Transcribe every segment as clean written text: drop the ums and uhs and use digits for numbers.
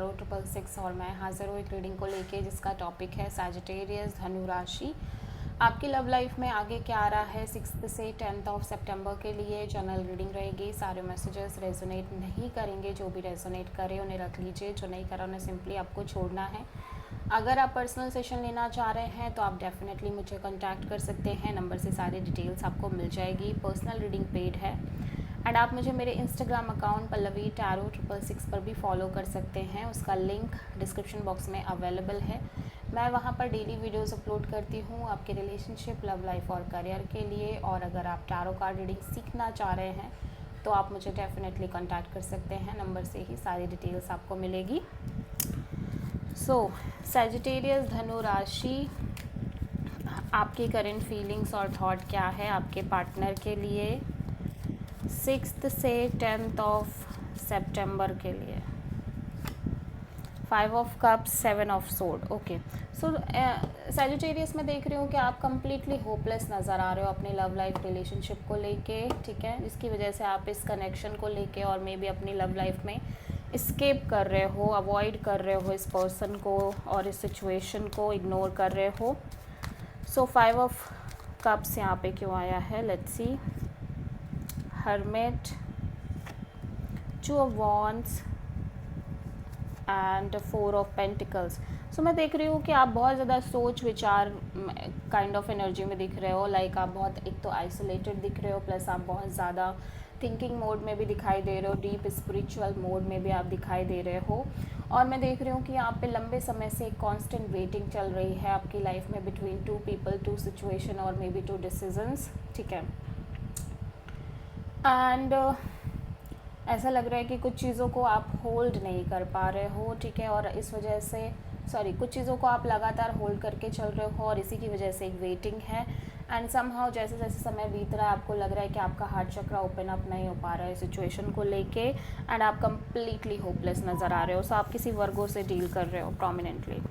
Tarot 666 और मैं हाजिर हूँ एक रीडिंग को लेके जिसका टॉपिक है सैजिटेरियस धनु राशि। आपकी लव लाइफ में आगे क्या आ रहा है 6 से 10 ऑफ सितंबर के लिए जनरल रीडिंग रहेगी। सारे मैसेजेस रेजोनेट नहीं करेंगे, जो भी रेजोनेट करे उन्हें रख लीजिए, जो नहीं करा उन्हें सिंपली आपको छोड़ना है। अगर आप पर्सनल सेशन लेना चाह रहे हैं तो आप डेफिनेटली मुझे कांटेक्ट कर सकते हैं, नंबर से सारी डिटेल्स आपको मिल जाएगी। पर्सनल रीडिंग पेड है एंड आप मुझे मेरे इंस्टाग्राम अकाउंट पल्लवी टैरो 666 पर भी फॉलो कर सकते हैं, उसका लिंक डिस्क्रिप्शन बॉक्स में अवेलेबल है। मैं वहाँ पर डेली वीडियोस अपलोड करती हूँ आपके रिलेशनशिप, लव लाइफ और करियर के लिए। और अगर आप टैरो कार्ड रीडिंग सीखना चाह रहे हैं तो आप मुझे डेफिनेटली कांटेक्ट कर सकते हैं, नंबर से ही सारी डिटेल्स आपको मिलेगी। सैजिटेरियस धनु राशि, आपकी करंट फीलिंग्स और थॉट क्या है आपके पार्टनर के लिए 6 से 10 ऑफ सितंबर के लिए। 5 of cups, 7 of sword. Okay, so Sagittarius में देख रही हूँ कि आप कम्प्लीटली होपलेस नज़र आ रहे हो अपनी लव लाइफ रिलेशनशिप को लेके, ठीक है, जिसकी वजह से आप इस कनेक्शन को लेके और मे बी अपनी लव लाइफ में एस्केप कर रहे हो, अवॉइड कर रहे हो इस पर्सन को और इस सिचुएशन को इग्नोर कर रहे हो। सो 5 ऑफ कप्स यहाँ पे क्यों आया है, let's see. Hermit, 2 of wands and 4 of pentacles. So मैं देख रही हूँ कि आप बहुत ज़्यादा सोच विचार काइंड ऑफ एनर्जी में दिख रहे हो। लाइक आप बहुत एक तो आइसोलेटेड दिख रहे हो, प्लस आप बहुत ज़्यादा थिंकिंग मोड में भी दिखाई दे रहे हो, डीप स्पिरिचुअल मोड में भी आप दिखाई दे रहे हो। और मैं देख रही हूँ कि यहाँ पे लंबे समय से एक कांस्टेंट वेटिंग चल रही है आपकी लाइफ में बिटवीन 2 पीपल, 2 सिचुएशन और मे बी 2 डिसीजंस, ठीक है। एंड ऐसा लग रहा है कि कुछ चीज़ों को आप होल्ड नहीं कर पा रहे हो, ठीक है, और इस वजह से कुछ चीज़ों को आप लगातार होल्ड करके चल रहे हो और इसी की वजह से एक वेटिंग है। एंड समहाउ जैसे जैसे समय बीत रहा है आपको लग रहा है कि आपका हार्ट चक्र ओपन अप नहीं हो पा रहा है सिचुएशन को लेके एंड आप कम्प्लीटली होपलेस नज़र आ रहे हो। सो आप किसी वर्गों से डील कर रहे हो प्रोमिनेंटली।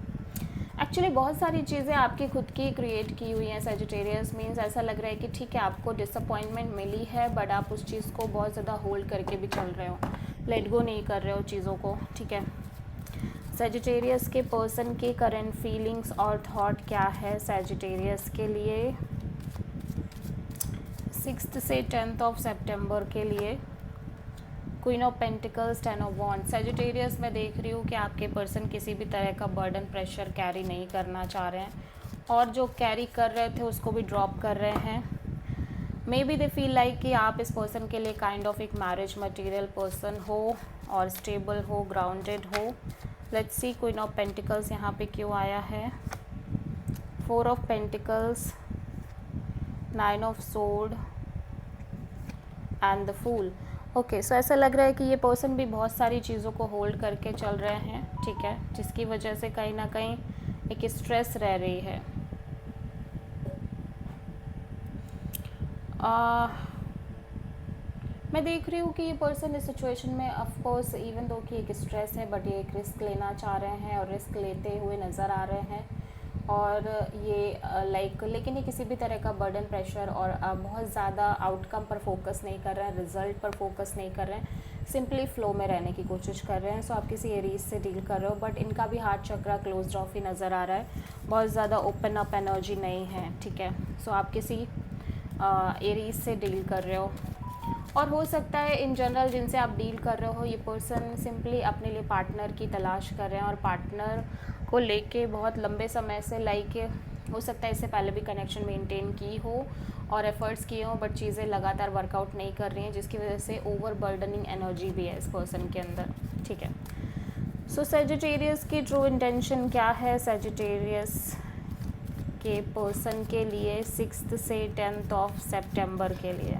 एक्चुअली बहुत सारी चीज़ें आपकी खुद की क्रिएट की हुई हैं सैजिटेरियस। मीन्स ऐसा लग रहा है कि ठीक है आपको डिसअपॉइंटमेंट मिली है बट आप उस चीज़ को बहुत ज़्यादा होल्ड करके भी चल रहे हो, लेट गो नहीं कर रहे हो चीज़ों को, ठीक है। सैजिटेरियस के पर्सन की करंट फीलिंग्स और थॉट क्या है सैजिटेरियस के लिए 6 से 10 ऑफ सितंबर के लिए। Queen of pentacles, 10 of wands. Sagittarius में देख रही हूँ कि आपके पर्सन किसी भी तरह का बर्डन प्रेशर कैरी नहीं करना चाह रहे हैं और जो कैरी कर रहे थे उसको भी ड्रॉप कर रहे हैं। Maybe they feel like कि आप इस पर्सन के लिए काइंड ऑफ एक मैरिज मटेरियल पर्सन हो और स्टेबल हो, ग्राउंडेड हो। Let's see queen of pentacles यहाँ पे क्यों आया है। 4 of pentacles, 9 of sword and the fool. Okay, so ऐसा लग रहा है कि ये पर्सन भी बहुत सारी चीज़ों को होल्ड करके चल रहे हैं, ठीक है, जिसकी वजह से कहीं ना कहीं एक स्ट्रेस रह रही है। मैं देख रही हूँ कि ये पर्सन इस सिचुएशन में ऑफ कोर्स इवन दो कि एक स्ट्रेस है बट ये एक रिस्क लेना चाह रहे हैं और रिस्क लेते हुए नज़र आ रहे हैं। और ये लेकिन ये किसी भी तरह का बर्डन प्रेशर और बहुत ज़्यादा आउटकम पर फोकस नहीं कर रहे हैं, रिजल्ट पर फोकस नहीं कर रहे हैं, सिंपली फ्लो में रहने की कोशिश कर रहे हैं। सो आप किसी एरीज से डील कर रहे हो बट इनका भी हार्ट चक्रा क्लोज्ड ऑफ ही नज़र आ रहा है, बहुत ज़्यादा ओपन अप एनर्जी नहीं है, ठीक है। सो आप किसी एरीज से डील कर रहे हो और हो सकता है इन जनरल जिनसे आप डील कर रहे हो ये पर्सन सिंपली अपने लिए पार्टनर की तलाश कर रहे हैं और पार्टनर को लेके बहुत लंबे समय से हो सकता है इससे पहले भी कनेक्शन मेंटेन की हो और एफर्ट्स किए हो बट चीज़ें लगातार वर्कआउट नहीं कर रही हैं, जिसकी वजह से ओवर बर्डनिंग एनर्जी भी है इस पर्सन के अंदर, ठीक है। सो सैजिटेरियस की ट्रू इंटेंशन क्या है सैजिटेरियस के पर्सन के लिए 6 से 10 ऑफ सितंबर के लिए।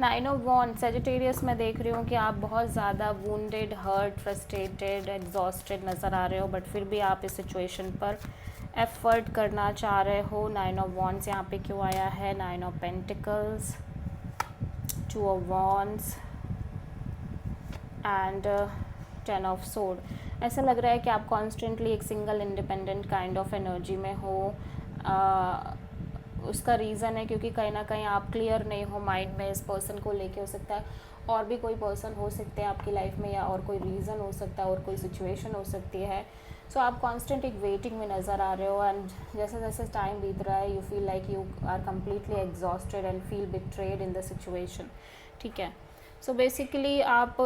9 ऑफ वॉन्ड्स। सैजिटेरियस में देख रही हूँ कि आप बहुत ज़्यादा वुंडेड, हर्ट, फ्रस्ट्रेटेड, एग्जॉस्टेड नज़र आ रहे हो बट फिर भी आप इस सिचुएशन पर एफर्ट करना चाह रहे हो। 9 ऑफ वॉन्ड्स यहाँ पे क्यों आया है। 9 of pentacles, 2 of wands and 10 of sword. ऐसा लग रहा है कि आप कॉन्स्टेंटली एक single independent kind of energy में हो। उसका रीज़न है क्योंकि कहीं ना कहीं आप क्लियर नहीं हो माइंड में इस पर्सन को लेके। हो सकता है और भी कोई पर्सन हो सकते हैं आपकी लाइफ में, या और कोई रीज़न हो सकता है और कोई सिचुएशन हो सकती है। सो आप कांस्टेंट एक वेटिंग में नज़र आ रहे हो, एंड जैसे जैसे टाइम बीत रहा है you feel like you are completely exhausted and feel betrayed in the situation. ठीक है, सो बेसिकली आप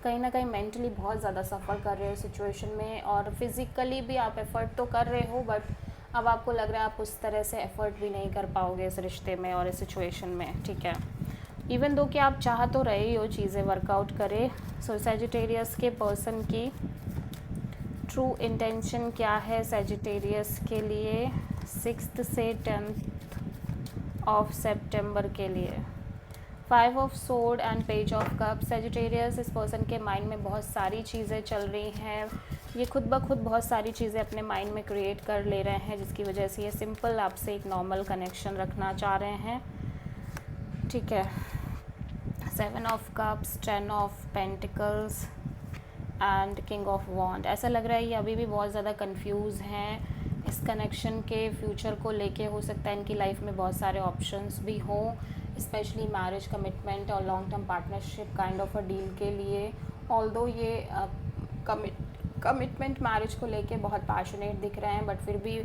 कहीं ना कहीं मेंटली बहुत ज़्यादा सफ़र कर रहे हो सिचुएशन में, और फिज़िकली भी आप एफ़र्ट तो कर रहे हो, बट अब आपको लग रहा है आप उस तरह से एफ़र्ट भी नहीं कर पाओगे इस रिश्ते में और इस सिचुएशन में। ठीक है, इवन दो कि आप चाह तो रहे ही हो चीज़ें वर्कआउट करे। सो सैजिटेरियस के पर्सन की ट्रू इंटेंशन क्या है सैजिटेरियस के लिए 6 से 10 ऑफ सितंबर के लिए? 5 of sword and page of cup. Sagittarius, इस पर्सन के माइंड में बहुत सारी चीज़ें चल रही हैं, ये खुद ब खुद बहुत सारी चीज़ें अपने माइंड में क्रिएट कर ले रहे हैं, जिसकी वजह से ये सिंपल आपसे एक नॉर्मल कनेक्शन रखना चाह रहे हैं। ठीक है, 7 of cups, 10 of pentacles and king of wand. ऐसा लग रहा है ये अभी भी बहुत ज़्यादा कंफ्यूज हैं इस कनेक्शन के फ्यूचर को लेके। हो सकता है इनकी लाइफ में बहुत सारे ऑप्शंस भी हों, स्पेशली मैरिज, कमिटमेंट और long term partnership kind of a deal के लिए। ऑल्दो ये कमिटमेंट मैरिज को लेके बहुत पैशनेट दिख रहे हैं, बट फिर भी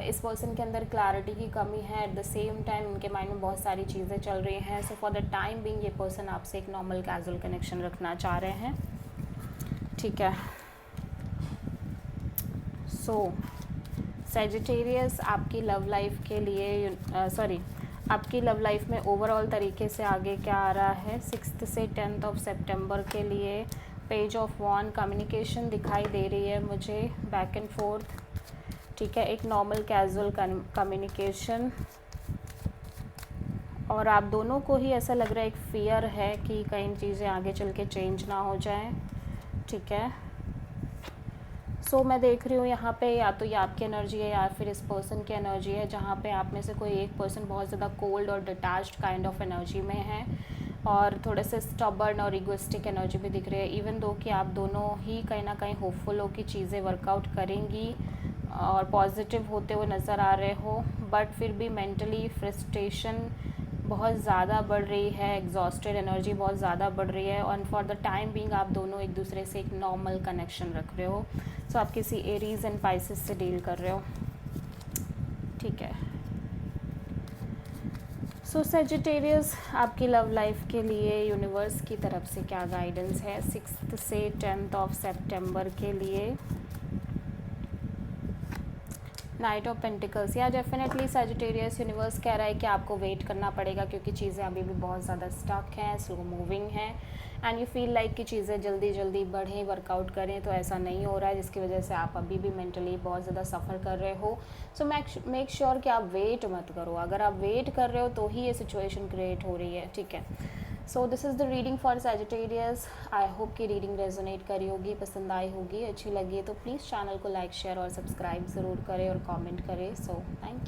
इस पर्सन के अंदर क्लैरिटी की कमी है। एट द सेम टाइम उनके माइंड में बहुत सारी चीज़ें चल रही हैं। So for the time being ये पर्सन आपसे एक नॉर्मल कैजुअल कनेक्शन रखना चाह रहे हैं। ठीक है, सो सैजिटेरियस आपकी लव लाइफ के लिए आपकी लव लाइफ में ओवरऑल तरीके से आगे क्या आ रहा है 6 से 10 ऑफ सितंबर के लिए? पेज ऑफ वॉन्ड, कम्युनिकेशन दिखाई दे रही है मुझे, बैक एंड फोर्थ। ठीक है, एक नॉर्मल कैजुअल कम्युनिकेशन, और आप दोनों को ही ऐसा लग रहा है एक फियर है कि कई चीज़ें आगे चल के चेंज ना हो जाएं। ठीक है, सो मैं देख रही हूँ यहाँ पे या तो ये आपकी एनर्जी है या फिर इस पर्सन की एनर्जी है, जहाँ पे आप में से कोई एक पर्सन बहुत ज़्यादा कोल्ड और डिटैच्ड काइंड ऑफ एनर्जी में है, और थोड़े से स्टबर्न और इगोइस्टिक एनर्जी भी दिख रही है। इवन दो कि आप दोनों ही कहीं ना कहीं होपफुल हो कि चीज़ें वर्कआउट करेंगी और पॉजिटिव होते हुए नज़र आ रहे हो, बट फिर भी मेंटली फ्रस्ट्रेशन बहुत ज़्यादा बढ़ रही है, एग्जॉस्टेड एनर्जी बहुत ज़्यादा बढ़ रही है, और फॉर द टाइम बिंग आप दोनों एक दूसरे से एक नॉर्मल कनेक्शन रख रहे हो। सो आप किसी एरीज एंड पाइसेस से डील कर रहे हो। ठीक है, सो सैजिटेरियस आपकी लव लाइफ के लिए यूनिवर्स की तरफ से क्या गाइडेंस है 6 से 10 ऑफ सितंबर के लिए? Night of pentacles. या डेफिनेटली सैजिटेरियस, यूनिवर्स कह रहा है कि आपको वेट करना पड़ेगा क्योंकि चीज़ें अभी भी बहुत ज़्यादा स्टक हैं, स्लो मूविंग हैं, एंड यू फील लाइक कि चीज़ें जल्दी जल्दी बढ़ें, वर्कआउट करें, तो ऐसा नहीं हो रहा है, जिसकी वजह से आप अभी भी मेंटली बहुत ज़्यादा सफ़र कर रहे हो। सो मेक श्योर कि आप वेट मत करो। अगर आप वेट कर रहे हो तो ही ये सिचुएशन क्रिएट हो रही है। ठीक है, so this is the reading for Sagittarius. I hope कि रीडिंग रेजोनेट करी होगी, पसंद आई होगी, अच्छी लगी है तो प्लीज़ चैनल को लाइक, शेयर और सब्सक्राइब ज़रूर करें और कमेंट करें। So thank you.